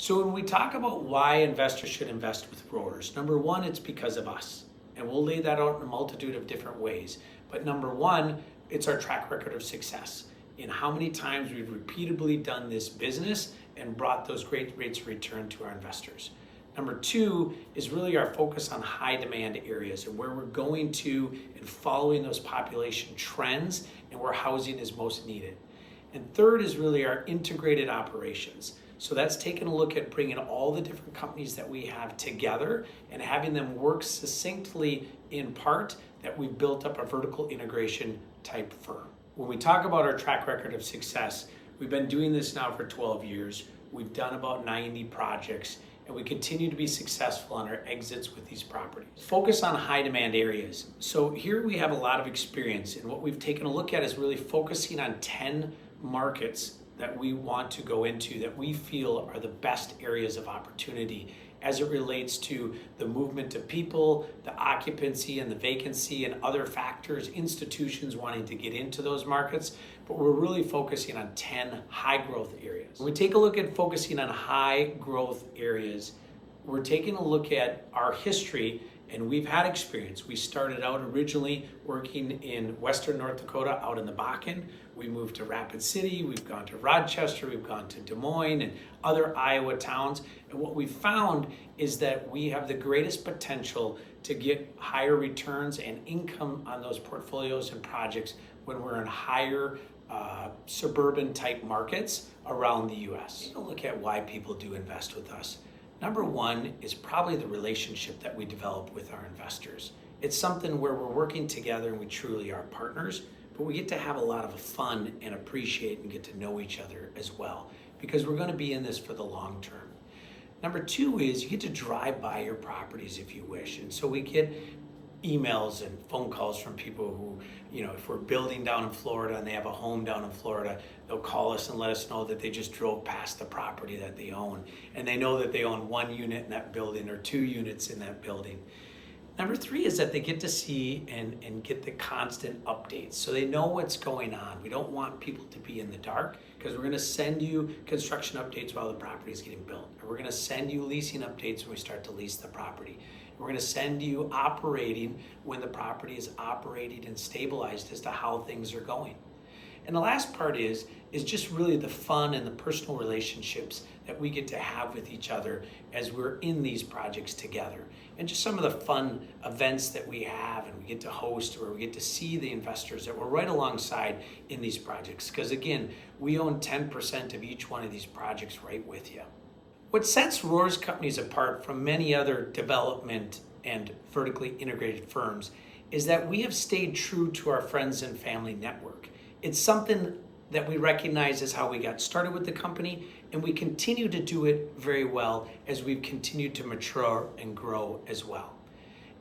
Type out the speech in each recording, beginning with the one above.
So when we talk about why investors should invest with Roers, number one, it's because of us. And we'll lay that out in a multitude of different ways. But number one, it's our track record of success in how many times we've repeatedly done this business and brought those great rates of return to our investors. Number two is really our focus on high demand areas and where we're going to and following those population trends and where housing is most needed. And third is really our integrated operations. So that's taking a look at bringing all the different companies that we have together and having them work succinctly in part that we've built up a vertical integration type firm. When we talk about our track record of success, we've been doing this now for 12 years. We've done about 90 projects and we continue to be successful on our exits with these properties. Focus on high demand areas. So here we have a lot of experience, and what we've taken a look at is really focusing on 10 markets that we want to go into that we feel are the best areas of opportunity as it relates to the movement of people, the occupancy and the vacancy and other factors, institutions wanting to get into those markets. But we're really focusing on 10 high growth areas. When we take a look at focusing on high growth areas, we're taking a look at our history, and we've had experience. We started out originally working in Western North Dakota out in the Bakken. We moved to Rapid City, we've gone to Rochester, we've gone to Des Moines and other Iowa towns. And what we found is that we have the greatest potential to get higher returns and income on those portfolios and projects when we're in higher suburban type markets around the US. Take a look at why people do invest with us. Number one is probably the relationship that we develop with our investors. It's something where we're working together and we truly are partners, but we get to have a lot of fun and appreciate and get to know each other as well, because we're going to be in this for the long term. Number two is you get to drive by your properties if you wish. And so we get emails and phone calls from people who, if we're building down in Florida and they have a home down in Florida, they'll call us and let us know that they just drove past the property that they own. And they know that they own 1 unit in that building or 2 units in that building. Number three is that they get to see and get the constant updates. So they know what's going on. We don't want people to be in the dark, because we're going to send you construction updates while the property is getting built. And we're going to send you leasing updates when we start to lease the property. We're going to send you operating when the property is operating and stabilized as to how things are going. And the last part is just really the fun and the personal relationships that we get to have with each other as we're in these projects together. And just some of the fun events that we have and we get to host, where we get to see the investors that we're right alongside in these projects. Because again, we own 10% of each one of these projects right with you. What sets Roers Companies apart from many other development and vertically integrated firms is that we have stayed true to our friends and family network. It's something that we recognize as how we got started with the company, and we continue to do it very well as we've continued to mature and grow as well.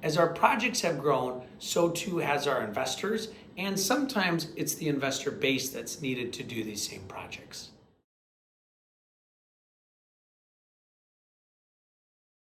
As our projects have grown, so too has our investors, and sometimes it's the investor base that's needed to do these same projects.